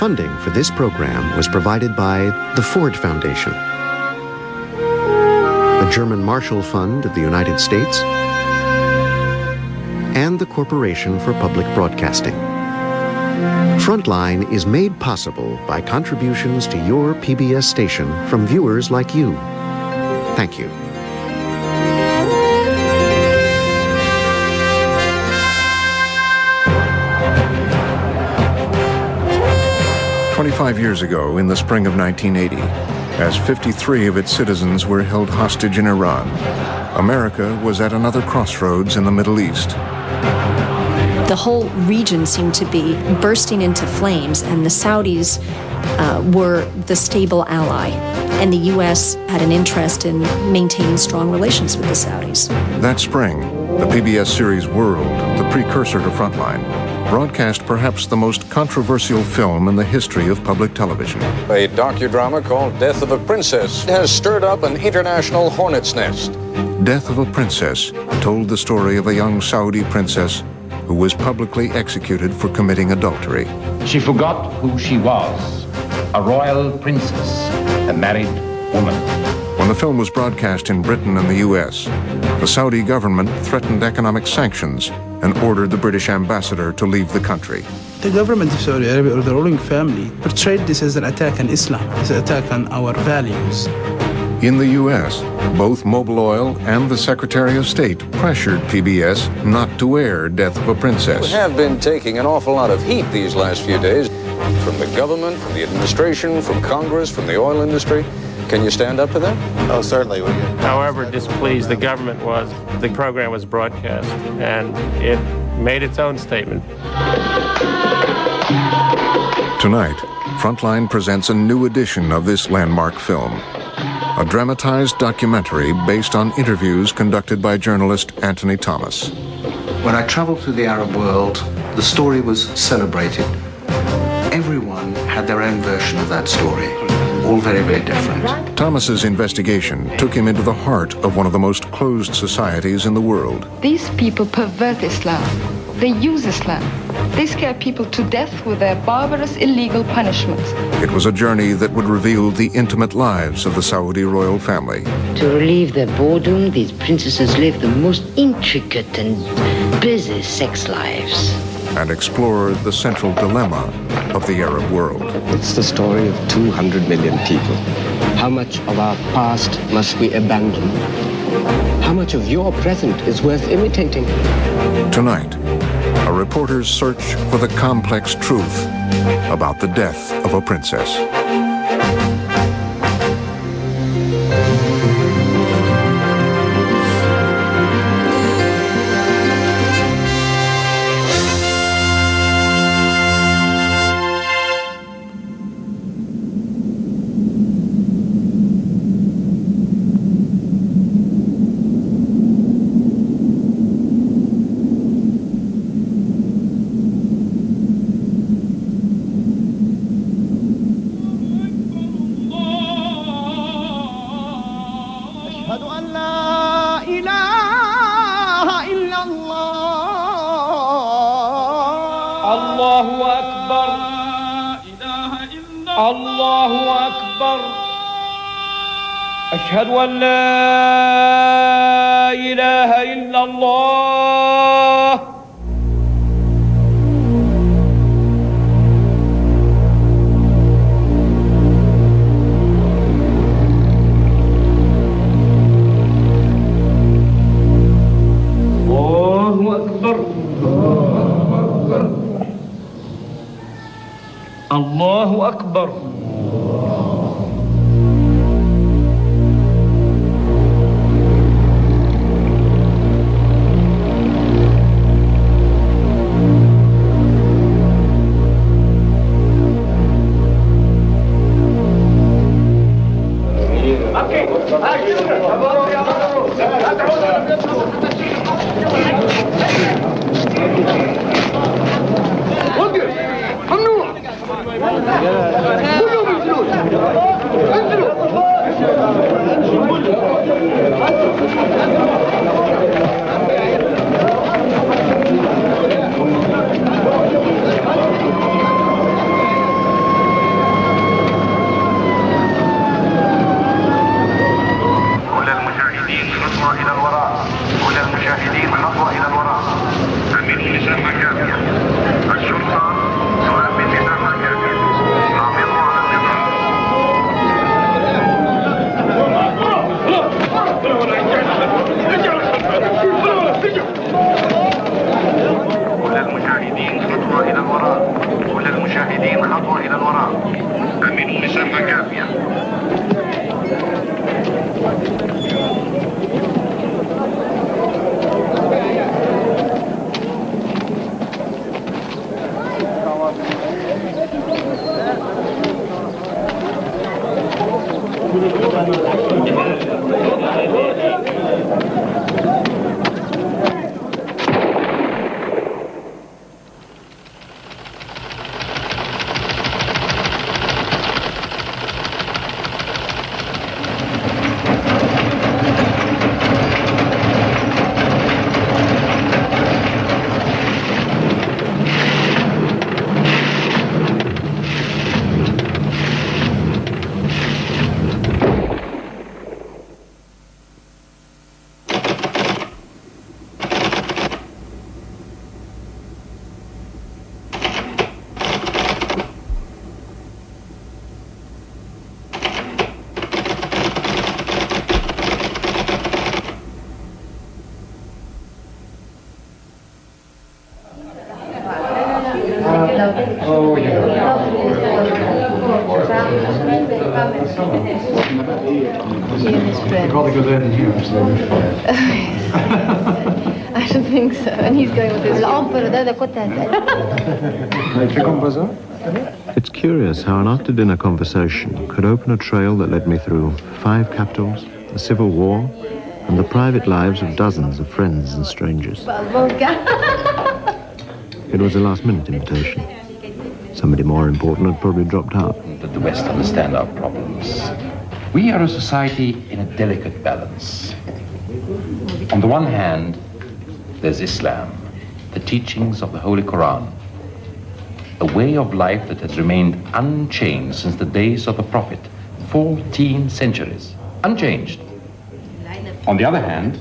Funding for this program was provided by the Ford Foundation, the German Marshall Fund of the United States, and the Corporation for Public Broadcasting. Frontline is made possible by contributions to your PBS station from viewers like you. Thank you. "25 years ago, in the spring of 1980, as 53 of its citizens were held hostage in Iran, America was at another crossroads in the Middle East. The whole region seemed to be bursting into flames, and the Saudis were the stable ally, and the U.S. had an interest in maintaining strong relations with the Saudis. That spring, the PBS series World, the precursor to Frontline, broadcast perhaps the most controversial film in the history of public television. A docudrama called Death of a Princess has stirred up an international hornet's nest. Death of a Princess told the story of a young Saudi princess who was publicly executed for committing adultery. She forgot who she was, a royal princess, a married woman. When the film was broadcast in Britain and the U.S., the Saudi government threatened economic sanctions and ordered the British ambassador to leave the country. The government of Saudi Arabia, or the ruling family, portrayed this as an attack on Islam, as an attack on our values. In the U.S., both Mobil Oil and the Secretary of State pressured PBS not to air Death of a Princess. We have been taking an awful lot of heat these last few days from the government, from the administration, from Congress, from the oil industry. Can you stand up to that? Oh, certainly. However displeased the government was, the program was broadcast, and it made its own statement. Tonight, Frontline presents a new edition of this landmark film, a dramatized documentary based on interviews conducted by journalist Anthony Thomas. When I traveled through the Arab world, the story was celebrated. Everyone had their own version of that story, all very, very different. Thomas's investigation took him into the heart of one of the most closed societies in the world. These people pervert Islam. They use Islam. They scare people to death with their barbarous, illegal punishments. It was a journey that would reveal the intimate lives of the Saudi royal family. To relieve their boredom, these princesses live the most intricate and busy sex lives. And explore the central dilemma of the Arab world. It's the story of 200 million people. How much of our past must we abandon? How much of your present is worth imitating? Tonight, a reporter's search for the complex truth about the death of a princess. الله أكبر أشهد أن لا إله إلا الله الله أكبر الله أكبر ممنوع I should think so. And he's going with his... It's curious how an after-dinner conversation could open a trail that led me through 5 capitals, a civil war, and the private lives of dozens of friends and strangers. It was a last-minute invitation. Somebody more important had probably dropped out. That the West understand our problems. We are a society in a delicate balance. On the one hand, there's Islam, the teachings of the Holy Quran, a way of life that has remained unchanged since the days of the Prophet, 14 centuries, unchanged. On the other hand,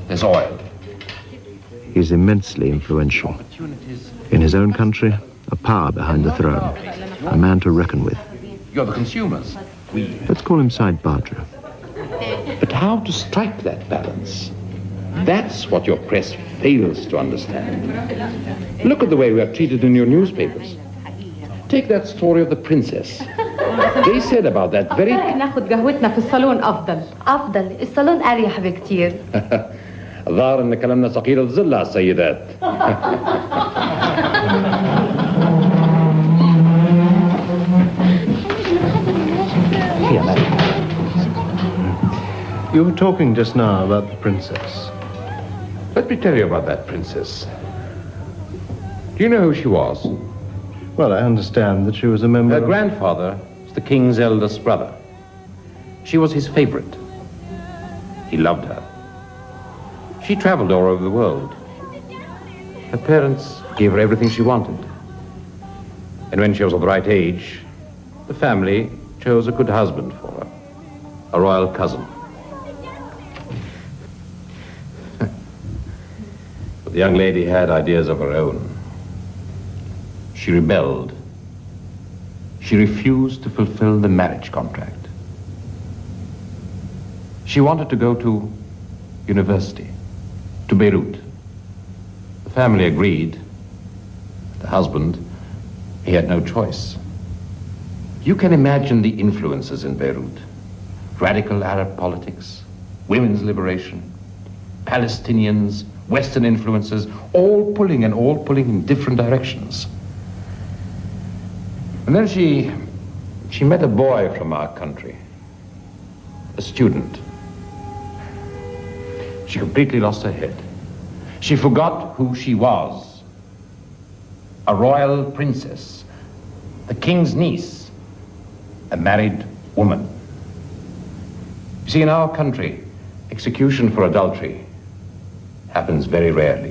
there's oil. He's immensely influential. In his own country, a power behind the throne, a man to reckon with. You're the consumers. Let's call him Said Badra. But how to strike that balance? That's what your press fails to understand. Look at the way we are treated in your newspapers. Take that story of the princess. They said about that very... ناخد قهوتنا في الصالون أفضل الصالون أريح بكتير. ظاهر إن كلامنا ثقيل الظل على السيدات. You were talking just now about the princess. Let me tell you about that princess. Do you know who she was? Well, I understand that she was a member Her grandfather was the king's eldest brother. She was his favorite. He loved her. She traveled all over the world. Her parents gave her everything she wanted. And when she was of the right age, the family chose a good husband for her, a royal cousin. But the young lady had ideas of her own. She rebelled. She refused to fulfill the marriage contract. She wanted to go to university, to Beirut. The family agreed. The husband, he had no choice. You can imagine the influences in Beirut. Radical Arab politics, women's liberation, Palestinians, Western influences, all pulling in different directions. And then she met a boy from our country, a student. She completely lost her head. She forgot who she was. A royal princess, the king's niece, a married woman. You see, in our country, execution for adultery happens very rarely.